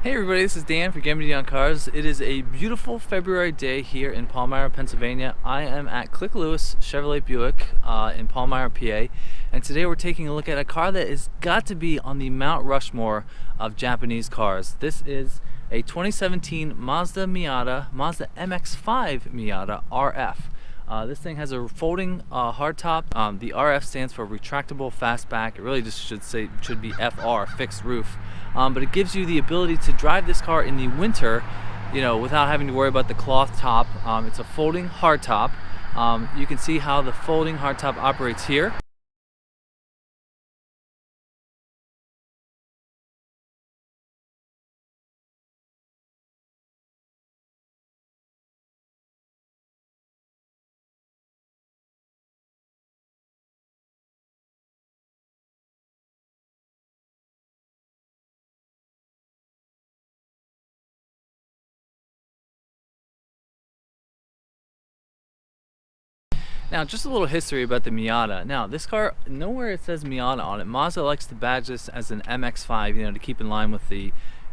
Hey everybody, this is Dan for GemmyD on Cars. It is a beautiful February day here in Palmyra, Pennsylvania. I am at Click Lewis Chevrolet Buick in Palmyra, PA, and today we're taking a look at a car that has got to be on the Mount Rushmore of Japanese cars. This is a 2017 Mazda Miata, Mazda MX-5 Miata RF. This thing has a folding hardtop. The RF stands for retractable fastback. It really just should be FR, fixed roof. But it gives you the ability to drive this car in the winter, without having to worry about the cloth top. It's a folding hardtop. You can see how the folding hardtop operates here. Now, just a little history about the Miata. Now, this car, nowhere it says Miata on it. Mazda likes to badge this as an MX-5, to keep in line with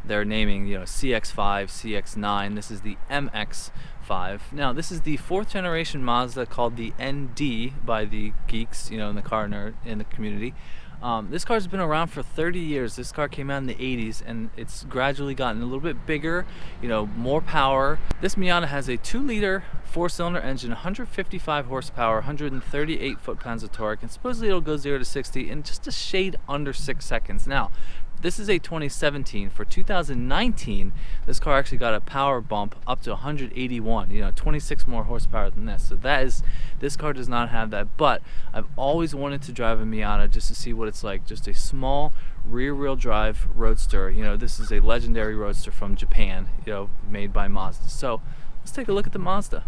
their naming, CX-5, CX-9. This is the MX-5. Now, this is the 4th generation Mazda called the ND by the geeks, in the car nerd in the community. This car's been around for 30 years. This car came out in the 80s and it's gradually gotten a little bit bigger, more power. This Miata has a 2-liter 4-cylinder engine, 155 horsepower, 138 foot-pounds of torque, and supposedly it'll go 0 to 60 in just a shade under 6 seconds. Now, this is a 2017. For 2019, this car actually got a power bump up to 181, 26 more horsepower than this. So this car does not have that, but I've always wanted to drive a Miata just to see what it's like. Just a small rear-wheel drive roadster. This is a legendary roadster from Japan, made by Mazda. So let's take a look at the Mazda.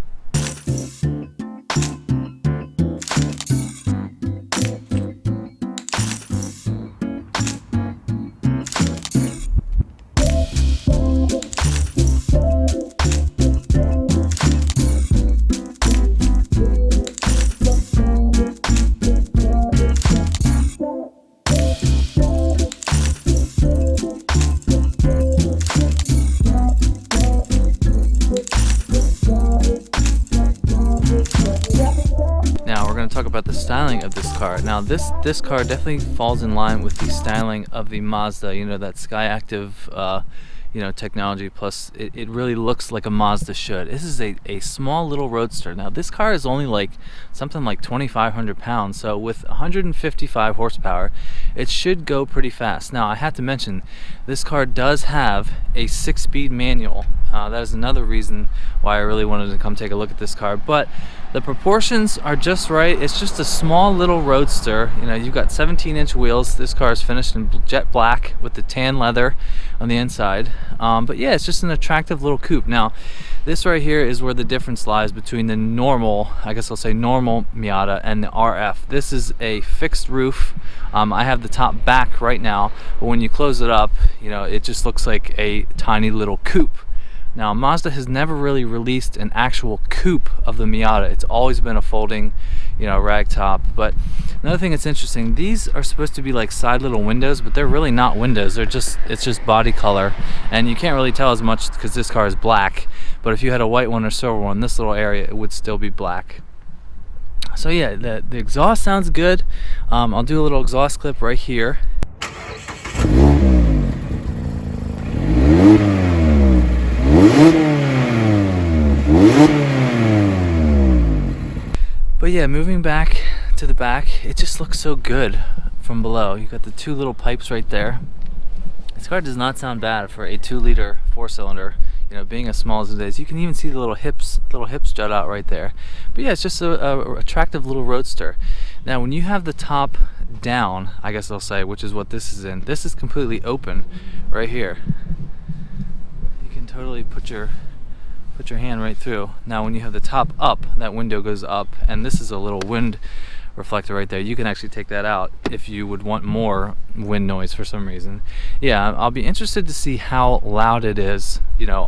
Now we're going to talk about the styling of this car. Now this car definitely falls in line with the styling of the Mazda, that Skyactiv technology, plus it really looks like a Mazda should. This is a small little roadster. Now this car is only something like 2,500 pounds, so with 155 horsepower it should go pretty fast. Now I have to mention, this car does have a 6-speed manual. That is another reason why I really wanted to come take a look at this car, but the proportions are just right. It's just a small little roadster. You've got 17-inch wheels. This car is finished in jet black with the tan leather on the inside. But yeah, it's just an attractive little coupe. Now, this right here is where the difference lies between the normal, I guess I'll say normal Miata, and the RF. This is a fixed roof. I have the top back right now, but when you close it up, it just looks like a tiny little coupe. Now, Mazda has never really released an actual coupe of the Miata. It's always been a folding, rag top. But another thing that's interesting, these are supposed to be like side little windows, but they're really not windows. It's just body color, and you can't really tell as much because this car is black. But if you had a white one or silver one, this little area, it would still be black. So yeah, the exhaust sounds good. I'll do a little exhaust clip right here. But yeah, moving back to the back, it just looks so good from below. You got the 2 little pipes right there. This car does not sound bad for a 2-liter 4-cylinder. Being as small as it is, you can even see the little hips jut out right there. But yeah, it's just a attractive little roadster. Now, when you have the top down, I guess I'll say, which is what this is in, this is completely open right here. You can totally put your hand right through. Now when you have the top up, that window goes up, and this is a little wind reflector right there. You can actually take that out if you would want more wind noise for some reason. Yeah, I'll be interested to see how loud it is,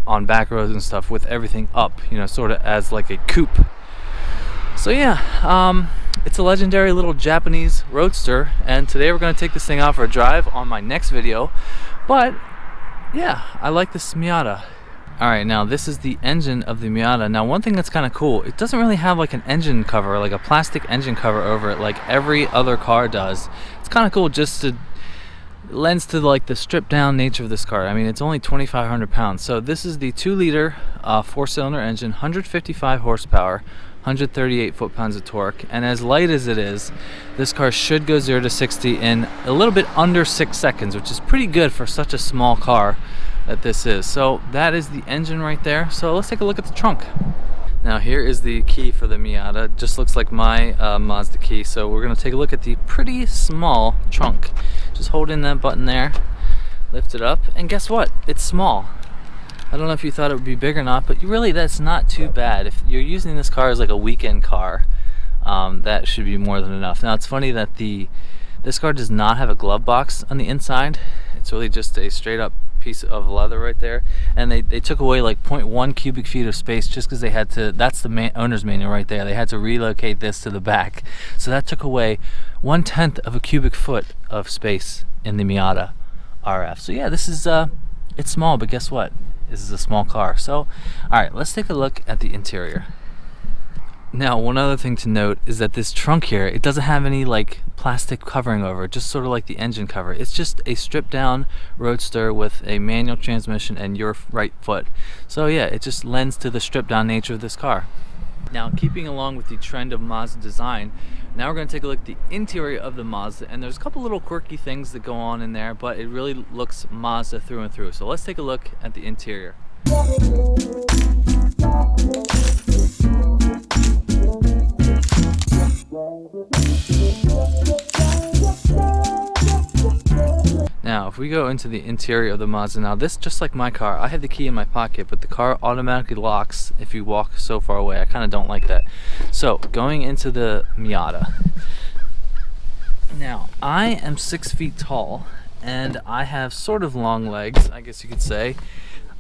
on back roads and stuff with everything up, sort of as like a coupe. So yeah, it's a legendary little Japanese roadster, and today we're going to take this thing out for a drive on my next video. But yeah, I like this Miata. Alright, now this is the engine of the Miata. Now one thing that's kind of cool, it doesn't really have like an engine cover, like a plastic engine cover over it like every other car does. It's kind of cool just to lends to like the stripped down nature of this car. I mean, it's only 2,500 pounds. So this is the 2-liter 4-cylinder engine, 155 horsepower, 138 foot-pounds of torque, and as light as it is, this car should go 0 to 60 in a little bit under 6 seconds, which is pretty good for such a small car that this is. So that is the engine right there. So let's take a look at the trunk. Now here is the key for the Miata. Just looks like my Mazda key. So we're going to take a look at the pretty small trunk. Just hold in that button there, lift it up, and guess what? It's small. I don't know if you thought it would be big or not, but really that's not too bad. If you're using this car as like a weekend car, that should be more than enough. Now it's funny that this car does not have a glove box on the inside. It's really just a straight up piece of leather right there, and they took away like 0.1 cubic feet of space just because they had to. That's the owner's manual right there. They had to relocate this to the back, so that took away 1/10 of a cubic foot of space in the Miata RF. So yeah, this is it's small, but guess what? This is a small car. So all right, let's take a look at the interior. Now, one other thing to note is that this trunk here, it doesn't have any like plastic covering over it, just sort of like the engine cover. It's just a stripped down Roadster with a manual transmission and your right foot. So yeah, it just lends to the stripped down nature of this car. Now, keeping along with the trend of Mazda design, now we're going to take a look at the interior of the Mazda, and there's a couple little quirky things that go on in there, but it really looks Mazda through and through. So let's take a look at the interior. Now, if we go into the interior of the Mazda, now this, just like my car, I have the key in my pocket, but the car automatically locks if you walk so far away. I kind of don't like that. So, going into the Miata. Now, I am 6 feet tall, and I have sort of long legs, I guess you could say.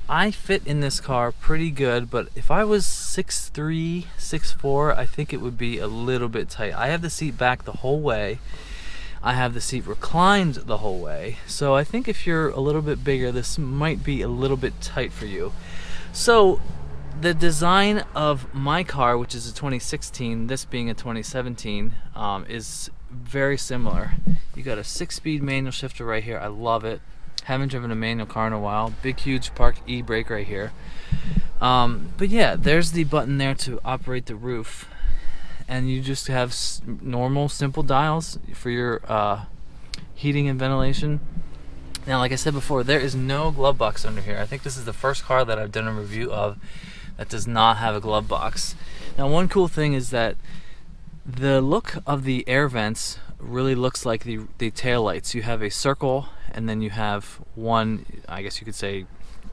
I fit in this car pretty good, but if I was 6'3", 6'4", I think it would be a little bit tight. I have the seat back the whole way. I have the seat reclined the whole way. So I think if you're a little bit bigger, this might be a little bit tight for you. So the design of my car, which is a 2016, this being a 2017, is very similar. You got a 6-speed manual shifter right here. I love it. Haven't driven a manual car in a while. Big, huge park e-brake right here. But yeah, there's the button there to operate the roof. And you just have normal, simple dials for your heating and ventilation. Now, like I said before, there is no glove box under here. I think this is the first car that I've done a review of that does not have a glove box. Now, one cool thing is that the look of the air vents really looks like the tail lights. You have a circle, and then you have one, I guess you could say,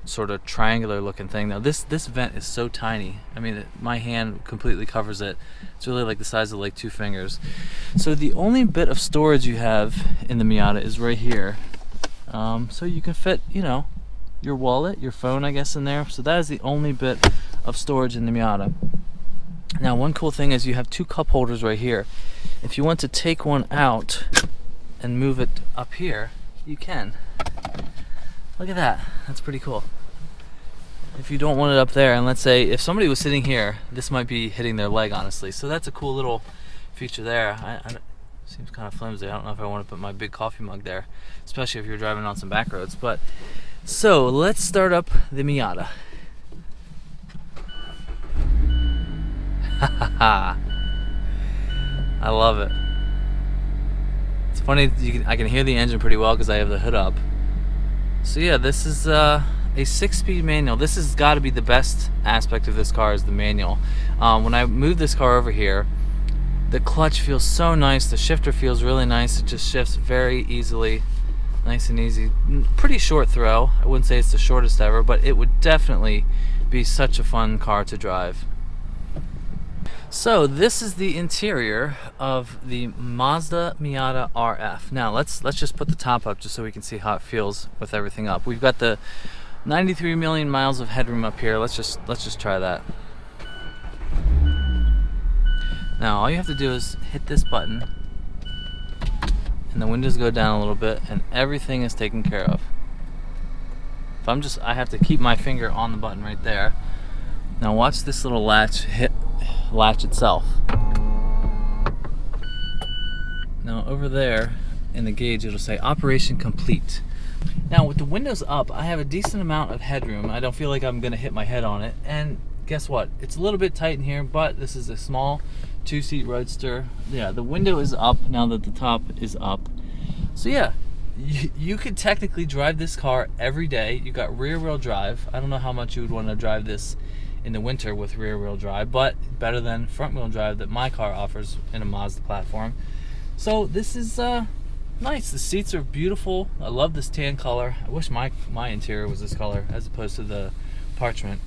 sort of triangular looking thing. Now this vent is so tiny. I mean, my hand completely covers it. It's really like the size of like 2 fingers. So the only bit of storage you have in the Miata is right here. So you can fit, you know, your wallet, your phone, I guess, in there. So that is the only bit of storage in the Miata. Now, one cool thing is you have 2 cup holders right here. If you want to take one out and move it up here, you can. Look at that. That's pretty cool. If you don't want it up there, and let's say if somebody was sitting here, this might be hitting their leg, honestly. So that's a cool little feature there. Seems kind of flimsy. I don't know if I want to put my big coffee mug there, especially if you're driving on some back roads. But so let's start up the Miata. I love it. It's funny, I can hear the engine pretty well because I have the hood up. So yeah, this is a 6-speed manual. This has got to be the best aspect of this car, is the manual. When I move this car over here, the clutch feels so nice. The shifter feels really nice. It just shifts very easily, nice and easy. Pretty short throw. I wouldn't say it's the shortest ever, but it would definitely be such a fun car to drive. So this is the interior of the Mazda Miata RF. Now let's just put the top up just so we can see how it feels with everything up. We've got the 93 million miles of headroom up here. Let's just try that. Now all you have to do is hit this button, and the windows go down a little bit, and everything is taken care of. If I'm just, I have to keep my finger on the button right there. Now watch this little latch itself. Now over there in the gauge it'll say operation complete. Now with the windows up, I have a decent amount of headroom. I don't feel like I'm gonna hit my head on it. And guess what? It's a little bit tight in here, but this is a small 2-seat Roadster. Yeah, the window is up now that the top is up. So yeah, you could technically drive this car every day. You got rear wheel drive. I don't know how much you would want to drive this in the winter with rear wheel drive, but better than front wheel drive that my car offers in a Mazda platform. So this is nice. The seats are beautiful. I love this tan color. I wish my interior was this color as opposed to the parchment.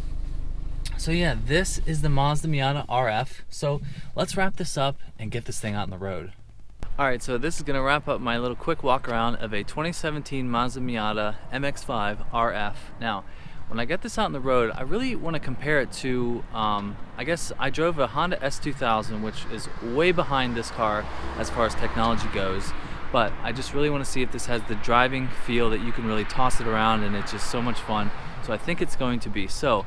So yeah, this is the Mazda Miata RF. So let's wrap this up and get this thing out on the road. Alright, so this is going to wrap up my little quick walk around of a 2017 Mazda Miata MX-5 RF. Now, when I get this out on the road, I really want to compare it to, I guess I drove a Honda S2000, which is way behind this car as far as technology goes. But I just really want to see if this has the driving feel that you can really toss it around and it's just so much fun. So I think it's going to be. So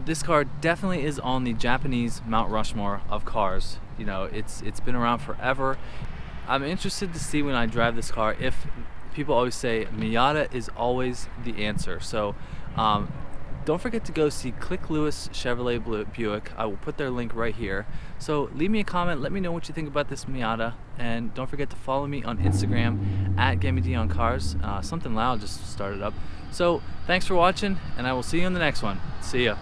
this car definitely is on the Japanese Mount Rushmore of cars. You know, it's been around forever. I'm interested to see when I drive this car if people always say Miata is always the answer. So don't forget to go see Click Lewis Chevrolet Buick. I will put their link right here. So leave me a comment, let me know what you think about this Miata, and don't forget to follow me on Instagram at GemmyD on Cars. Something loud just started up. So thanks for watching, and I will see you in the next one. See ya.